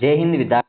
जय हिंद विद्यार्थी।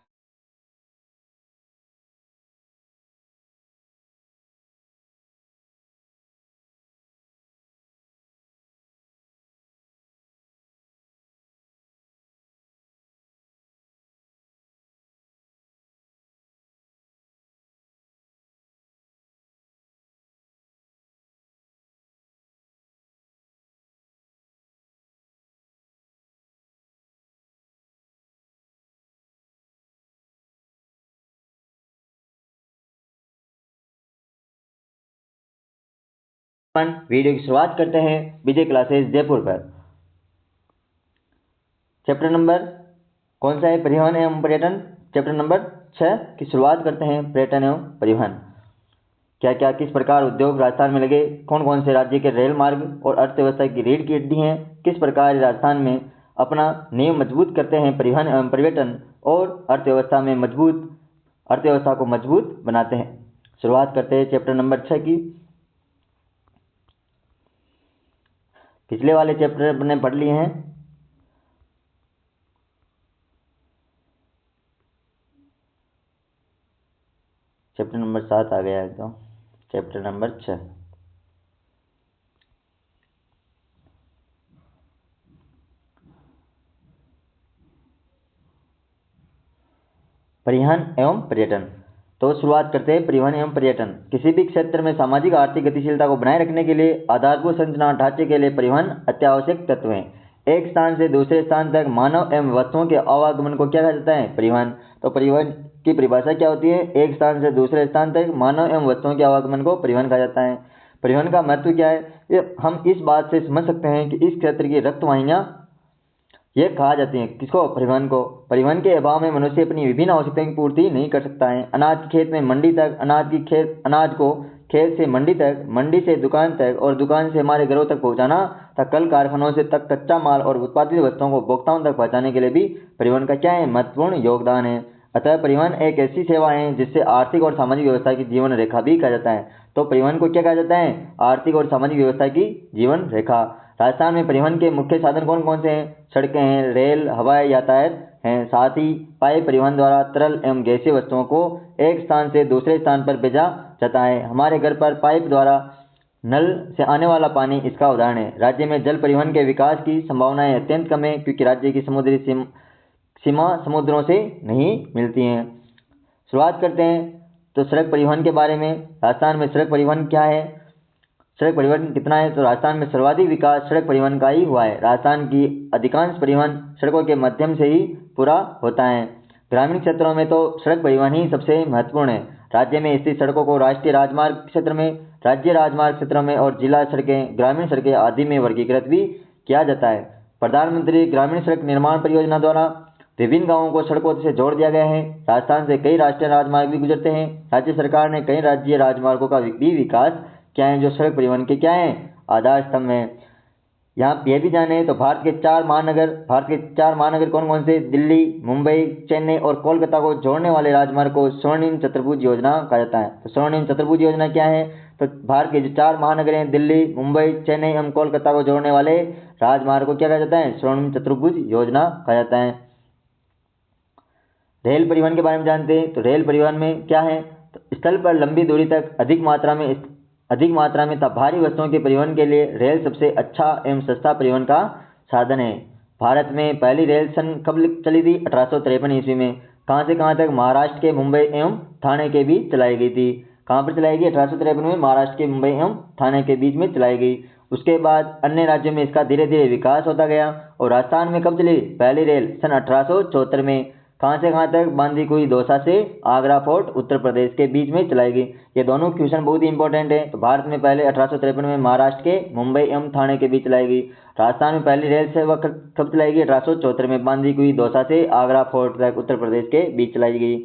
अपन वीडियो की शुरुआत करते हैं विजय क्लासेस जयपुर पर। चैप्टर नंबर कौन सा है? परिवहन एवं पर्यटन। चैप्टर नंबर 6 की शुरुआत करते हैं। पर्यटन एवं परिवहन। क्या क्या किस प्रकार उद्योग राजस्थान में लगे, कौन कौन से राज्य के रेल मार्ग और अर्थव्यवस्था की रीढ़ की हड्डी हैं, किस प्रकार राजस्थान में अपना नींव मजबूत करते हैं परिवहन एवं पर्यटन और अर्थव्यवस्था को मजबूत बनाते हैं। शुरुआत करते हैं चैप्टर नंबर 6 की। पिछले वाले चैप्टर अपने पढ़ लिए हैं। चैप्टर नंबर 7 आ गया एकदम। चैप्टर नंबर 6 परिवहन एवं पर्यटन। तो शुरुआत करते हैं परिवहन एवं पर्यटन। किसी भी क्षेत्र में सामाजिक आर्थिक गतिशीलता को बनाए रखने के लिए आधारभूत संरचना ढांचे के लिए परिवहन अत्यावश्यक तत्व है। एक स्थान से दूसरे स्थान तक मानव एवं वस्तुओं के आवागमन को क्या कहा जाता है? परिवहन। तो परिवहन की परिभाषा क्या होती है? एक स्थान से दूसरे स्थान तक मानव एवं वस्तुओं के आवागमन को परिवहन कहा जाता है। परिवहन का महत्व क्या है? ये हम इस बात से समझ सकते हैं कि इस क्षेत्र की रक्तवाहिनियां ये कहा जाती है किसको? परिवहन को। परिवहन के अभाव में मनुष्य अपनी विभिन्न आवश्यकताओं की पूर्ति नहीं कर सकता है। अनाज खेत में मंडी तक, अनाज को खेत से मंडी तक, मंडी से दुकान तक और दुकान से हमारे घरों तक पहुंचाना तक कल कारखानों से तक कच्चा माल और उत्पादित वस्तुओं को उपभोक्ताओं तक पहुंचाने के लिए भी परिवहन का क्या है? महत्वपूर्ण योगदान है। अतः परिवहन एक ऐसी सेवा है जिससे आर्थिक और सामाजिक व्यवस्था की जीवन रेखा भी कहा जाता है। तो परिवहन को क्या कहा जाता है? आर्थिक और सामाजिक व्यवस्था की जीवन रेखा। राजस्थान में परिवहन के मुख्य साधन कौन कौन से हैं? सड़कें हैं, रेल, हवाई यातायात हैं, साथ ही पाइप परिवहन द्वारा तरल एवं गैसीय वस्तुओं को एक स्थान से दूसरे स्थान पर भेजा जाता है। हमारे घर पर पाइप द्वारा नल से आने वाला पानी इसका उदाहरण है। राज्य में जल परिवहन के विकास की संभावनाएं अत्यंत कम है क्योंकि राज्य की समुद्री सीमा समुद्रों से नहीं मिलती हैं। शुरुआत करते हैं तो सड़क परिवहन के बारे में। राजस्थान में सड़क परिवहन क्या है? सड़क परिवहन कितना है? तो राजस्थान में सर्वाधिक विकास सड़क परिवहन का ही हुआ है। राजस्थान की अधिकांश परिवहन सड़कों के माध्यम से ही पूरा होता है। ग्रामीण क्षेत्रों में तो सड़क परिवहन ही सबसे महत्वपूर्ण है। राज्य में स्थित सड़कों को राष्ट्रीय राजमार्ग क्षेत्र में, राज्य राजमार्ग क्षेत्र में और जिला सड़कें, ग्रामीण सड़कें आदि में वर्गीकृत भी किया जाता है। प्रधानमंत्री ग्रामीण सड़क निर्माण परियोजना द्वारा विभिन्न गांवों को सड़कों से जोड़ दिया गया है। राजस्थान से कई राष्ट्रीय राजमार्ग भी गुजरते हैं। राज्य सरकार ने कई राज्य राजमार्गों का भी विकास क्या है, जो सड़क परिवहन के क्या है? आधार स्तंभ है। यहाँ यह भी जाने तो भारत के चार महानगर कौन कौन से? दिल्ली, मुंबई, चेन्नई और कोलकाता को जोड़ने वाले राजमार्ग को स्वर्णिम चतुर्भुज योजना कहा जाता है। तो स्वर्णिम चतुर्भुज योजना क्या है? तो भारत के जो चार महानगर हैं, दिल्ली, मुंबई, चेन्नई एवं कोलकाता को जोड़ने वाले राजमार्ग को क्या कहा जाता है? स्वर्णिम चतुर्भुज योजना कहा जाता है। रेल परिवहन के बारे में जानते हैं। तो रेल परिवहन में क्या है? तो स्थल पर लंबी दूरी तक अधिक मात्रा में तथा भारी वस्तुओं के परिवहन के लिए रेल सबसे अच्छा एवं सस्ता परिवहन का साधन है। भारत में पहली रेल सन कब चली थी? 1853 ईस्वी में। कहाँ से कहाँ तक? महाराष्ट्र के मुंबई एवं ठाणे के बीच चलाई गई थी। कहाँ पर चलाई गई? 1853 में महाराष्ट्र के मुंबई एवं ठाणे के बीच में चलाई गई। उसके बाद अन्य राज्यों में इसका धीरे धीरे विकास होता गया। और राजस्थान में कब चली पहली रेल? सन 1874 में। कहाँ से कहाँ तक? बांदीकुई दौसा से आगरा फोर्ट उत्तर प्रदेश के बीच में चलाई गई। ये दोनों क्वेश्चन बहुत ही इंपॉर्टेंट है। तो भारत में पहले 1853 में महाराष्ट्र के मुंबई एवं ठाणे के बीच चलाई गई। राजस्थान में पहली रेल सेवा कब चलाई गई? 1874 में बांदीकुई दौसा से आगरा फोर्ट तक उत्तर प्रदेश के बीच चलाई गई।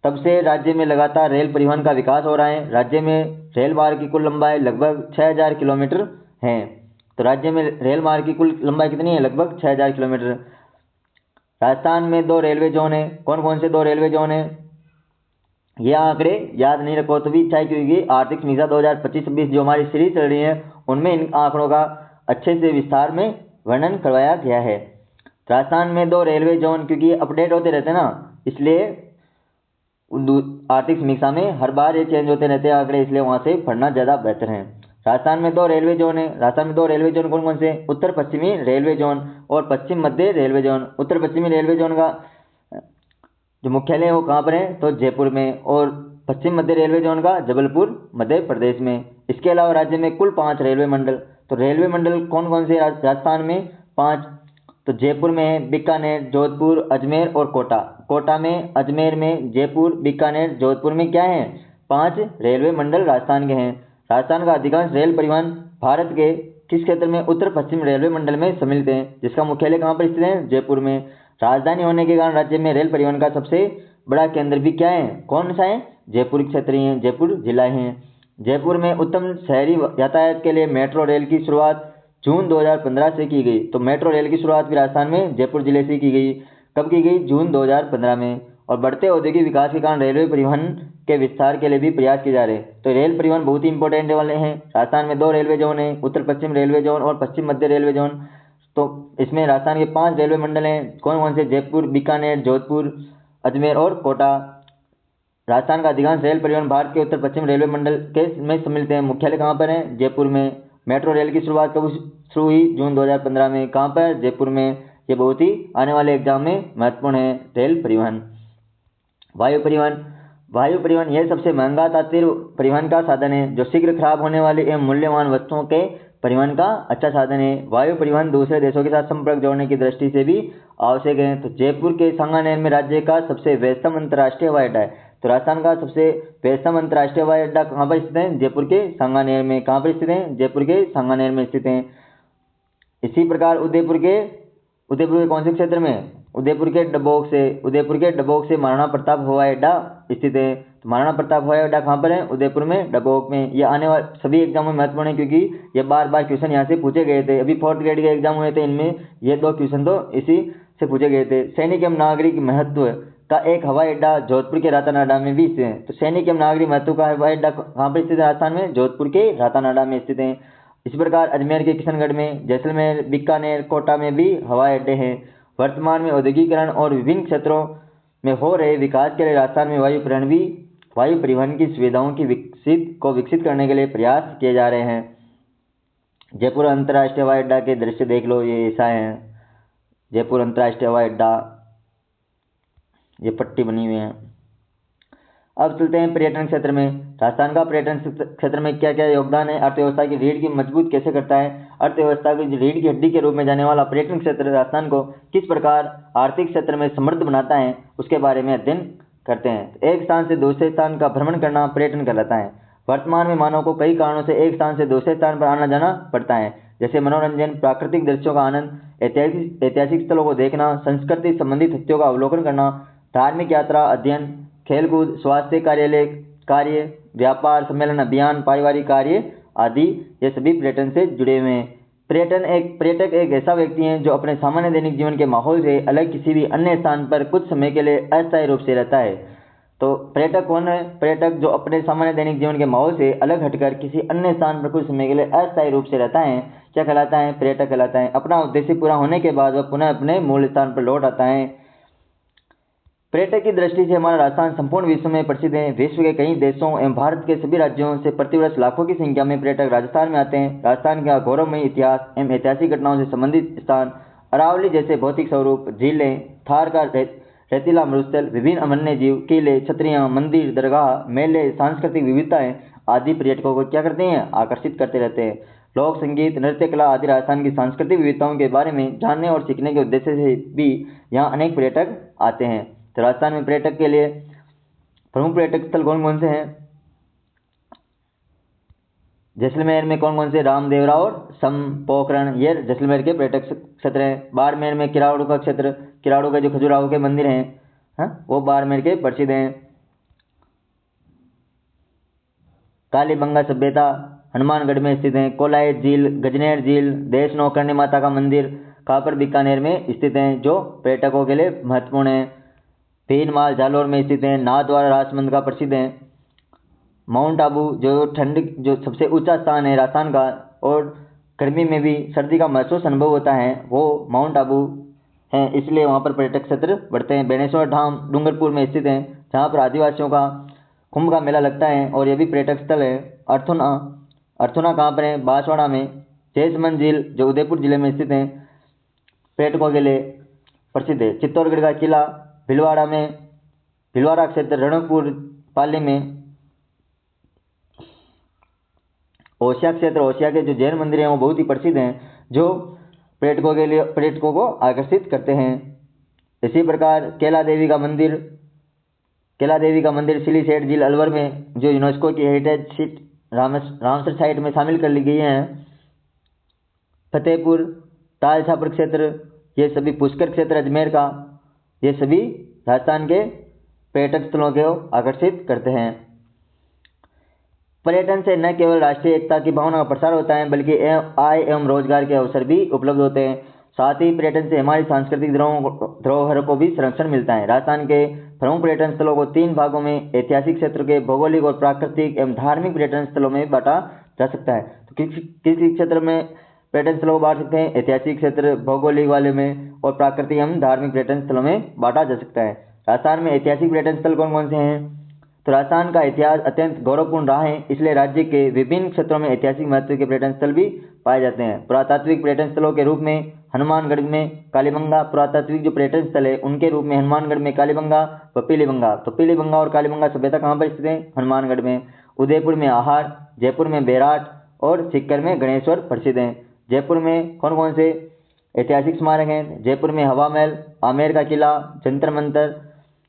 तब से राज्य में लगातार रेल परिवहन का विकास हो रहा है। राज्य में रेल मार्ग की कुल लंबाई लगभग 6000 किलोमीटर है। तो राज्य में रेल मार्ग की कुल लंबाई कितनी है? लगभग 6000 किलोमीटर। राजस्थान में 2 रेलवे जोन है। कौन कौन से 2 रेलवे जोन है? ये आंकड़े याद नहीं रखो तो भी अच्छा क्योंकि आर्थिक समीक्षा 2025-26 जो हमारी सीरीज चल रही है उनमें इन आंकड़ों का अच्छे से विस्तार में वर्णन करवाया गया है। राजस्थान में 2 रेलवे जोन, क्योंकि ये अपडेट होते रहते हैं ना, इसलिए आर्थिक समीक्षा में हर बार ये चेंज होते रहते हैं आंकड़े, इसलिए वहाँ से पढ़ना ज़्यादा बेहतर है। राजस्थान में 2 रेलवे जोन है। राजस्थान में 2 रेलवे जोन कौन कौन से? उत्तर पश्चिमी रेलवे जोन और पश्चिम मध्य रेलवे जोन। उत्तर पश्चिमी रेलवे जोन का जो मुख्यालय है वो कहाँ पर है? तो जयपुर में। और पश्चिम मध्य रेलवे जोन का जबलपुर मध्य प्रदेश में। इसके अलावा राज्य में कुल 5 रेलवे मंडल। तो रेलवे मंडल कौन कौन से राजस्थान में? 5। तो जयपुर में है, बीकानेर, जोधपुर, अजमेर और कोटा। कोटा में, अजमेर में, जयपुर, बीकानेर, जोधपुर में क्या है? 5 रेलवे मंडल राजस्थान के हैं। राजस्थान का अधिकांश रेल परिवहन भारत के किस क्षेत्र में? उत्तर पश्चिम रेलवे मंडल में सम्मिलित है, जिसका मुख्यालय कहाँ पर स्थित है? जयपुर में। राजधानी होने के कारण राज्य में रेल परिवहन का सबसे बड़ा केंद्र भी क्या है? कौन सा है? जयपुर क्षेत्र ही है, जयपुर जिला है। जयपुर में उत्तम शहरी यातायात के लिए मेट्रो रेल की शुरुआत जून 2015 से की गई। तो मेट्रो रेल की शुरुआत भी राजस्थान में जयपुर जिले से की गई। कब की गई? जून 2015 में। और बढ़ते औद्योगिक विकास के कारण रेलवे परिवहन के विस्तार के लिए भी प्रयास किए जा रहे हैं। तो रेल परिवहन बहुत ही इंपॉर्टेंट वाले हैं। राजस्थान में 2 रेलवे जोन है, उत्तर पश्चिम रेलवे जोन और पश्चिम मध्य रेलवे जोन। तो इसमें राजस्थान के 5 रेलवे मंडल हैं। कौन कौन से? जयपुर, बीकानेर, जोधपुर, अजमेर और कोटा। राजस्थान का अधिकांश रेल परिवहन भारत के उत्तर पश्चिम रेलवे मंडल के में सम्मिलित है। मुख्यालय कहाँ पर है? जयपुर में। मेट्रो रेल की शुरुआत कब शुरू हुई? जून 2015 में। कहाँ पर? जयपुर में। ये बहुत ही आने वाले एग्जाम में महत्वपूर्ण है। रेल परिवहन। वायु परिवहन। वायु परिवहन यह सबसे महंगा तात्विक परिवहन का साधन है, जो शीघ्र खराब होने वाली एवं मूल्यवान वस्तुओं के परिवहन का अच्छा साधन है। वायु परिवहन दूसरे देशों के साथ संपर्क जोड़ने की दृष्टि से भी आवश्यक है। तो जयपुर के सांगानेर में राज्य का सबसे व्यस्तम अंतर्राष्ट्रीय हवाई अड्डा है। तो राजस्थान का सबसे व्यस्तम अंतर्राष्ट्रीय हवाई अड्डा कहाँ पर स्थित है? जयपुर के सांगानेर में। कहाँ पर स्थित है? जयपुर के सांगानेर में स्थित है। इसी प्रकार उदयपुर के कौन से क्षेत्र में? उदयपुर के डबोक से महाराणा प्रताप हवाई अड्डा स्थित है। तो महाराणा प्रताप हवाई अड्डा कहाँ पर है? उदयपुर में, डबोक में। ये आने वाले सभी एग्जाम में महत्वपूर्ण है, क्योंकि ये बार बार क्वेश्चन यहाँ से पूछे गए थे। अभी 4th ग्रेड के एग्जाम हुए थे, इनमें ये 2 क्वेश्चन तो इसी से पूछे गए थे। सैनिक एवं नागरिक महत्व का एक हवाई अड्डा जोधपुर के रातानाडा में भी स्थित है। तो सैनिक एवं नागरिक महत्व का हवाई अड्डा कहाँ पर स्थित है? राजस्थान में जोधपुर के रातानाडा में स्थित है। इसी प्रकार अजमेर के किशनगढ़ में, जैसलमेर, बीकानेर, कोटा में भी हवाई अड्डे हैं। वर्तमान में औद्योगिकरण और विभिन्न क्षेत्रों में हो रहे विकास के लिए राजस्थान में वायु परिवहन की सुविधाओं की विकसित करने के लिए प्रयास किए जा रहे हैं। जयपुर अंतर्राष्ट्रीय हवाई अड्डा के दृश्य देख लो, ये ऐसा है जयपुर अंतर्राष्ट्रीय हवाई अड्डा। ये पट्टी बनी हुई है। अब चलते हैं पर्यटन क्षेत्र में। राजस्थान का पर्यटन क्षेत्र में क्या क्या योगदान है? अर्थव्यवस्था की रीढ़ की मजबूत कैसे करता है? अर्थव्यवस्था की रीढ़ की हड्डी के रूप में जाने वाला पर्यटन क्षेत्र राजस्थान को किस प्रकार आर्थिक क्षेत्र में समृद्ध बनाता है, उसके बारे में अध्ययन करते हैं। एक स्थान से दूसरे स्थान का भ्रमण करना पर्यटन कहलाता है। वर्तमान में मानव को कई कारणों से एक स्थान से दूसरे स्थान पर आना जाना पड़ता है, जैसे मनोरंजन, प्राकृतिक दृश्यों का आनंद, ऐतिहासिक स्थलों को देखना, संस्कृति संबंधी तथ्यों का अवलोकन करना, धार्मिक यात्रा, अध्ययन, खेलकूद, स्वास्थ्य कार्य, व्यापार, सम्मेलन, अभियान, पारिवारिक कार्य आदि। ये सभी पर्यटन से जुड़े हुए हैं। पर्यटक एक ऐसा व्यक्ति है जो अपने सामान्य दैनिक जीवन के माहौल से अलग किसी भी अन्य स्थान पर कुछ समय के लिए अस्थायी रूप से रहता है। तो पर्यटक कौन है? पर्यटक जो अपने सामान्य दैनिक जीवन के माहौल से अलग हटकर किसी अन्य स्थान पर कुछ समय के लिए अस्थायी रूप से रहता है, क्या कहलाता है? पर्यटक कहलाता है। अपना उद्देश्य पूरा होने के बाद वह पुनः अपने मूल स्थान पर लौट आता है। पर्यटक की दृष्टि से हमारा राजस्थान संपूर्ण विश्व में प्रसिद्ध है। विश्व के कई देशों एवं भारत के सभी राज्यों से प्रतिवर्ष लाखों की संख्या में पर्यटक राजस्थान में आते हैं। राजस्थान का गौरवमयी इतिहास एवं ऐतिहासिक घटनाओं से संबंधित स्थान, अरावली जैसे भौतिक स्वरूप, झीलें, थार का रेतीला मरुस्थल, विभिन्न अमन्य जीव, किले, छतरियां, मंदिर, दरगाह, मेले, सांस्कृतिक विविधताएं आदि पर्यटकों को क्या करते हैं? आकर्षित करते रहते हैं। लोक संगीत, नृत्य कला आदि राजस्थान की सांस्कृतिक विविधताओं के बारे में जानने और सीखने के उद्देश्य से भी यहाँ अनेक पर्यटक आते हैं। तो राजस्थान में पर्यटक के लिए प्रमुख पर्यटक स्थल कौन कौन से हैं? जैसलमेर में कौन कौन से? रामदेवरा और पोखरण, ये जैसलमेर के पर्यटक क्षेत्र हैं। बाड़मेर में किराड़ू का क्षेत्र, किराड़ू के जो खजुराहो के मंदिर हैं वो बाड़मेर के प्रसिद्ध हैं। कालीबंगा सभ्यता हनुमानगढ़ में स्थित है। कोलायत झील, गजनेर झील, देश नौकरणी माता का मंदिर कापर बीकानेर में स्थित हैं, जो पर्यटकों के लिए महत्वपूर्ण है। भीनमाल जालोर में स्थित है। नाथद्वारा राजमंद का प्रसिद्ध है। माउंट आबू जो सबसे ऊंचा स्थान है राजस्थान का और गर्मी में भी सर्दी का महसूस अनुभव होता है, वो माउंट आबू हैं, इसलिए वहाँ पर पर्यटक क्षेत्र बढ़ते हैं। बेनेश्वर धाम डूंगरपुर में स्थित है, जहाँ पर आदिवासियों का कुंभ का मेला लगता है और यह भी पर्यटक स्थल है। अर्थुना अर्थुना कहाँ पर है? बांसवाड़ा में। जैसमंद झील जो उदयपुर जिले में स्थित है, पर्यटकों के लिए प्रसिद्ध है। चित्तौड़गढ़ का किला भीलवाड़ा में, भीलवाड़ा क्षेत्र रणकपुर पाली में। ओसिया क्षेत्र, ओसिया के जो जैन मंदिर हैं वो बहुत ही प्रसिद्ध हैं, जो पर्यटकों को आकर्षित करते हैं। इसी प्रकार कैला देवी का मंदिर सिलीसेट झील अलवर में, जो यूनेस्को की हेरिटेज सीट रामसर साइट में शामिल कर ली गई है। फतेहपुर, ताल छापर क्षेत्र, ये सभी पुष्कर क्षेत्र अजमेर का, ये सभी राजस्थान के पर्यटक स्थलों को आकर्षित करते हैं। पर्यटन से न केवल राष्ट्रीय एकता की भावना का प्रसार होता है, बल्कि आय एवं रोजगार के अवसर भी उपलब्ध होते हैं। साथ ही पर्यटन से हमारी सांस्कृतिक धरोहर को भी संरक्षण मिलता है। राजस्थान के प्रमुख पर्यटन स्थलों को 3 भागों में ऐतिहासिक क्षेत्र के भौगोलिक और प्राकृतिक एवं धार्मिक पर्यटन स्थलों में बांटा जा सकता है। तो किस क्षेत्र में पर्यटन स्थलों को बांट सकते हैं? ऐतिहासिक क्षेत्र, भौगोलिक वाले में और प्राकृतिक एवं धार्मिक पर्यटन स्थलों में बांटा जा सकता है। राजस्थान में ऐतिहासिक पर्यटन स्थल कौन कौन से हैं? तो राजस्थान का इतिहास अत्यंत गौरवपूर्ण रहा है, इसलिए राज्य के विभिन्न क्षेत्रों में ऐतिहासिक महत्व के पर्यटन स्थल भी पाए जाते हैं। पुरातात्विक पर्यटन स्थलों के रूप में हनुमानगढ़ में कालीबंगा, पुरातात्विक जो पर्यटन स्थल है उनके रूप में हनुमानगढ़ में कालीबंगा व पीलीबंगा। तो पीलीबंगा और कालीबंगा सभ्यता कहाँ पर स्थित है? हनुमानगढ़ में। उदयपुर में आहार, जयपुर में बैराट और सीकर में गणेश्वर प्रसिद्ध हैं। जयपुर में कौन कौन से ऐतिहासिक स्मारक हैं? जयपुर में हवा महल, आमेर का किला, जंतर मंतर,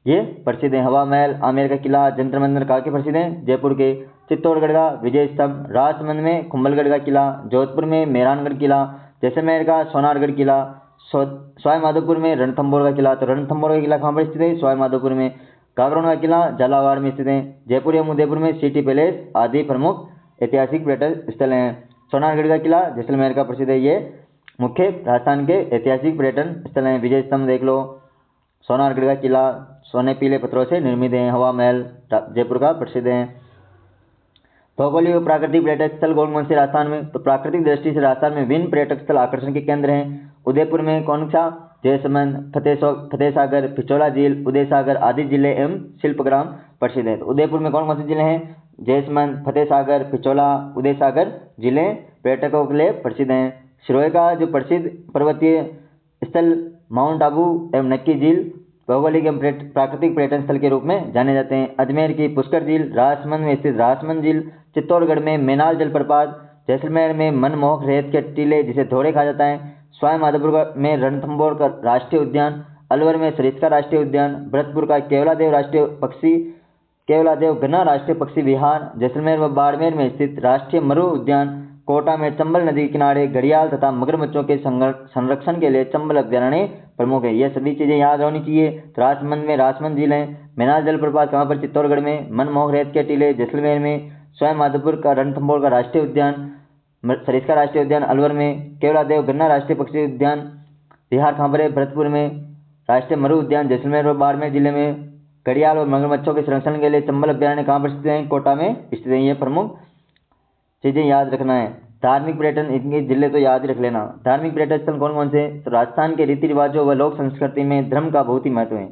ये प्रसिद्ध है। हवा महल, आमेर का किला, जंतर मंतर कहाँ के प्रसिद्ध हैं? जयपुर के। चित्तौड़गढ़ का विजय स्तंभ, राजसमंद में कुंभलगढ़ का किला, जोधपुर में मेहरानगढ़ किला, जैसलमेर का सोनारगढ़ किला, सवाई माधोपुर में रणथंभौर का किला। तो रणथंभौर का किला कहाँ पर स्थित है? सवाई माधोपुर में। काकरोन का किला झालावाड़ में स्थित है। जयपुर एवं उदयपुर में सिटी पैलेस आदि प्रमुख ऐतिहासिक पर्यटन स्थल हैं। सोनारगढ़ का किला जैसलमेर का प्रसिद्ध है। ये मुख्य राजस्थान के ऐतिहासिक पर्यटन स्थल हैं। विजय स्तंभ देख लो, सोनारगढ़ का किला सोने पीले पत्थरों से निर्मित है। हवा महल जयपुर का प्रसिद्ध है। भौगोलिक और प्राकृतिक पर्यटक स्थल कौन कौन से राजस्थान में? तो प्राकृतिक दृष्टि से राजस्थान में विभिन्न पर्यटक स्थल आकर्षण के केंद्र हैं। उदयपुर में कौन सा? जयसमंद, फतेह सागर, पिछोला झील, उदय सागर आदि जिले एवं शिल्पग्राम प्रसिद्ध है। तो उदयपुर में कौन कौन से जिले हैं? जयसमंद, फतेह सागर, पिछोला, उदय सागर जिले पर्यटकों के लिए प्रसिद्ध हैं। सिरोही का जो प्रसिद्ध पर्वतीय स्थल माउंट आबू एवं नक्की झील भौगोलिक एवं प्राकृतिक पर्यटन स्थल के रूप में जाने जाते हैं। अजमेर की पुष्कर झील, राजसमंद में स्थित राजसमंद झील, चित्तौड़गढ़ में मेनाल जलप्रपात, जैसलमेर में मनमोहक रेत के टीले जिसे धोड़े कहा जाता है, सवाई माधोपुर में रणथंभौर का राष्ट्रीय उद्यान, अलवर में सरिस्का राष्ट्रीय उद्यान, भरतपुर का केवलादेव घना राष्ट्रीय पक्षी विहार, जैसलमेर व बाड़मेर में स्थित राष्ट्रीय मरु उद्यान, कोटा में चंबल नदी के किनारे घड़ियाल तथा मगरमच्छों के संरक्षण के लिए चंबल अभ्यारण्य प्रमुख है। ये सभी चीजें याद होनी चाहिए। तो राजसमंद में राजसमंद झील है। मेनाल जलप्रपात कहाँ पर? चित्तौड़गढ़ में। मनमोहक रेत के टीले जैसलमेर में। सवाई माधोपुर का रणथंभौर का राष्ट्रीय उद्यान, सरिस्का राष्ट्रीय उद्यान अलवर में। केवलादेव गन्ना राष्ट्रीय पक्षी उद्यान बिहार कहाँ पर है? भरतपुर में। राष्ट्रीय मरु उद्यान जैसलमेर व बाड़मेर जिले में। घड़ियाल और मगरमच्छों के संरक्षण के लिए चंबल अभ्यारण्य कहाँ पर स्थित है? कोटा में स्थित है। ये प्रमुख चीजें याद रखना है। धार्मिक पर्यटन, इनके जिले तो याद ही रख लेना। धार्मिक पर्यटन स्थल कौन कौन से? तो राजस्थान के रीति रिवाजों व लोक संस्कृति में धर्म का बहुत ही महत्व है।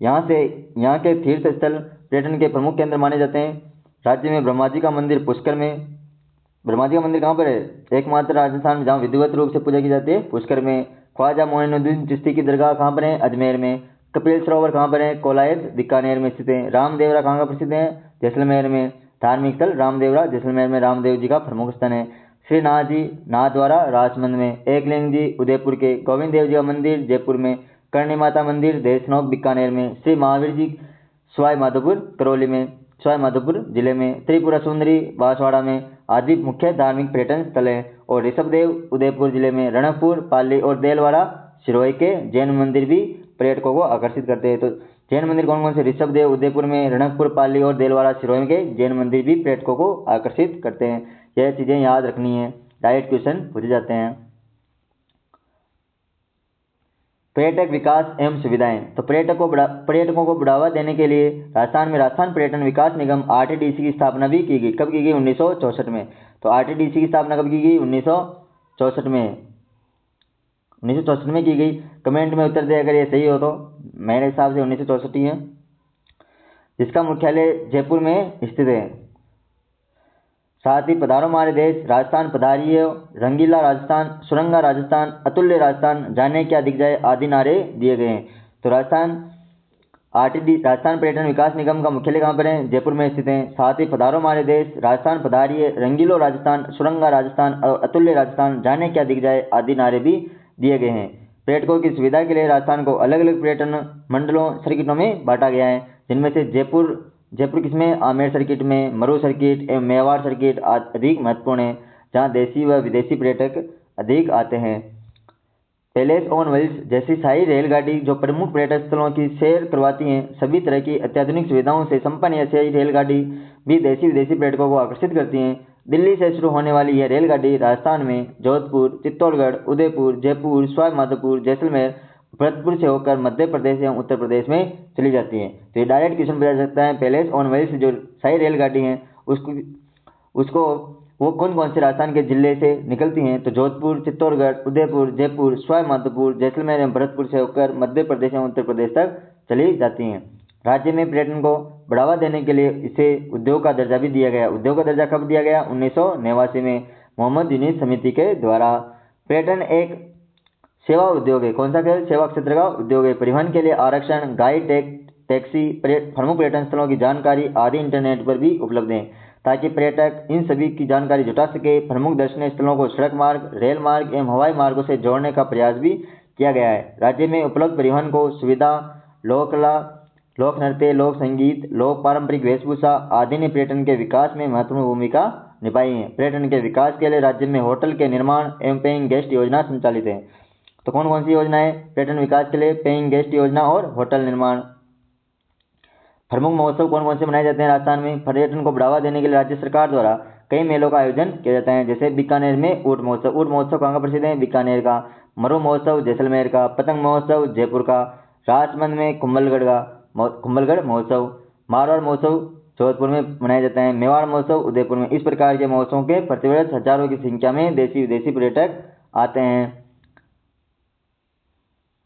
यहाँ के तीर्थ स्थल पर्यटन के प्रमुख केंद्र माने जाते हैं। राज्य में ब्रह्मा जी का मंदिर पुष्कर में। ब्रह्मा जी का मंदिर कहाँ पर है? एकमात्र राजस्थान में जहाँ विधिवत रूप से पूजा की जाती है, पुष्कर में। ख्वाजा मोइनुद्दीन चिश्ती की दरगाह कहाँ पर है? अजमेर में। कपिल सरोवर कहाँ पर है? कोलायत बीकानेर में स्थित है। रामदेवरा कहाँ का प्रसिद्ध है? जैसलमेर में। धार्मिक स्थल रामदेवरा जैसलमेर में रामदेव जी का प्रमुख स्थान है। श्री नाथ जी नाथद्वारा राजसमंद में। एकलिंग जी उदयपुर के। गोविंद देव जी का मंदिर जयपुर में। करणी माता मंदिर देशनोक बीकानेर में। श्री महावीर जी सवाई माधोपुर करौली में, सवाई माधोपुर जिले में। त्रिपुरा सुंदरी बांसवाड़ा में आदि मुख्य धार्मिक पर्यटन स्थल हैं। और ऋषभदेव उदयपुर जिले में। रणकपुर, पाली और देलवाड़ा सिरोही के जैन मंदिर भी पर्यटकों को आकर्षित करते हैं। तो जैन मंदिर कौन कौन से? ऋषभदेव उदयपुर में, रणकपुर, पाली और देलवाड़ा सिरोही के जैन मंदिर भी पर्यटकों को आकर्षित करते हैं। यह चीजें याद रखनी है, डायरेक्ट क्वेश्चन पूछे जाते हैं। पर्यटक विकास एवं सुविधाएं। तो पर्यटकों को बढ़ावा देने के लिए राजस्थान में राजस्थान पर्यटन विकास निगम आरटीडीसी की स्थापना भी की गई। कब की गई? 1964 में। तो आरटीडीसी की स्थापना कब की गई? 1964 में। 1964 में की गई। कमेंट में उत्तर दे अगर ये सही हो तो। मेरे हिसाब से 1964 ही है, जिसका मुख्यालय जयपुर में स्थित है। साथ ही पधारो हमारे देश, राजस्थान पधारिए, रंगीला राजस्थान, सुरंगा राजस्थान, अतुल्य राजस्थान, जाने क्या दिख जाए आदि नारे दिए गए हैं। तो राजस्थान राजस्थान पर्यटन विकास निगम का मुख्यालय कहाँ पर है? जयपुर में स्थित है। साथ ही पधारो हमारे देश, राजस्थान पधारिए, रंगीलो राजस्थान, सुरंगा राजस्थान और अतुल्य राजस्थान, जाने क्या दिख जाए आदि नारे भी दिए गए हैं। पर्यटकों की सुविधा के लिए राजस्थान को अलग अलग पर्यटन मंडलों सर्किटों में बांटा गया है, जिनमें से जयपुर किसमें? आमेर सर्किट में, मरू सर्किट एवं मेवाड़ सर्किट अधिक महत्वपूर्ण है, जहाँ देशी व विदेशी पर्यटक अधिक आते हैं। पैलेस ऑन व्हील्स जैसी शाही रेलगाड़ी जो प्रमुख पर्यटक स्थलों की सैर करवाती हैं, सभी तरह की अत्याधुनिक सुविधाओं से संपन्न यह शाही रेलगाड़ी भी देशी विदेशी पर्यटकों को आकर्षित करती हैं। दिल्ली से शुरू होने वाली यह रेलगाड़ी राजस्थान में जोधपुर, चित्तौड़गढ़, उदयपुर, जयपुर, सवाई माधोपुर, जैसलमेर, भरतपुर से होकर मध्य प्रदेश एवं उत्तर प्रदेश में चली जाती है। तो ये डायरेक्ट क्वेश्चन पूछा जा सकता है, पैलेस ऑन व्हील्स जो शाही रेलगाड़ी है उसको वो कौन कौन से राजस्थान के जिले से निकलती हैं? तो जोधपुर, चित्तौड़गढ़, उदयपुर, जयपुर, सवाई माधोपुर, जैसलमेर एवं भरतपुर से होकर मध्य प्रदेश एवं उत्तर प्रदेश तक चली जाती हैं। राज्य में पर्यटन को बढ़ावा देने के लिए इसे उद्योग का दर्जा भी दिया गया। उद्योग का दर्जा कब दिया गया? 1989 में मोहम्मद यूनिस समिति के द्वारा। पर्यटन एक सेवा उद्योग है। कौन सा खेल? सेवा क्षेत्र का उद्योग है। परिवहन के लिए आरक्षण, गाइड, टैक्सी, प्रमुख पर्यटन स्थलों की जानकारी आदि इंटरनेट पर भी उपलब्ध है, ताकि पर्यटक इन सभी की जानकारी जुटा सके। प्रमुख दर्शनीय स्थलों को सड़क मार्ग, रेल मार्ग एवं हवाई मार्गों से जोड़ने का प्रयास भी किया गया है। राज्य में उपलब्ध परिवहन को सुविधा, लोक कला, लोक नृत्य, लोक संगीत, लोक पारंपरिक वेशभूषा आदि ने पर्यटन के विकास में महत्वपूर्ण भूमिका निभाई है। पर्यटन के विकास के लिए राज्य में होटल के निर्माण एवं पेइंग गेस्ट योजना संचालित है। तो कौन कौन सी योजना है पर्यटन विकास के लिए? पेइंग गेस्ट योजना और होटल निर्माण। प्रमुख महोत्सव कौन कौन से मनाए जाते हैं राजस्थान में? पर्यटन को बढ़ावा देने के लिए राज्य सरकार द्वारा कई मेलों का आयोजन किया जाता है, जैसे बीकानेर में ऊंट महोत्सव। ऊंट महोत्सव कहाँ का प्रसिद्ध है? बीकानेर का। मरू महोत्सव जैसलमेर का। पतंग महोत्सव जयपुर का। राजमंद में कुंभलगढ़ महोत्सव। मारवाड़ महोत्सव जोधपुर में मनाया जाता है। मेवाड़ महोत्सव उदयपुर में। इस प्रकार के महोत्सवों के प्रतिवर्ष हजारों की संख्या में देशी विदेशी पर्यटक आते हैं।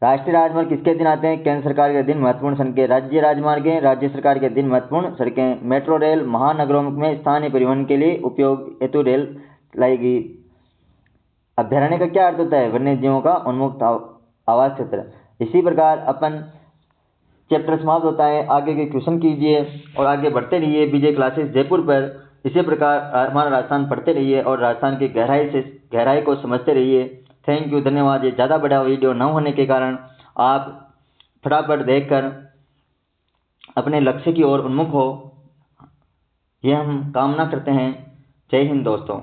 राष्ट्रीय राजमार्ग किसके दिन आते हैं? केंद्र सरकार के दिन महत्वपूर्ण सड़कें। राज्य राजमार्ग राज्य सरकार के दिन महत्वपूर्ण सड़कें। मेट्रो रेल महानगरों में स्थानीय परिवहन के लिए उपयोग हेतु रेल लाएगी। अभ्यारण्य का क्या अर्थ होता है? वन्य जीवों का उन्मुक्त आवास क्षेत्र। इसी प्रकार अपन चैप्टर समाप्त होता है। आगे के क्वेश्चन कीजिए और आगे बढ़ते रहिए विजय क्लासेस जयपुर पर। इसी प्रकार हमारा राजस्थान पढ़ते रहिए और राजस्थान की गहराई को समझते रहिए। थैंक यू, धन्यवाद। ये ज़्यादा बड़ा वीडियो न होने के कारण आप फटाफट देखकर अपने लक्ष्य की ओर उन्मुख हो, यह हम कामना करते हैं। जय हिंद दोस्तों।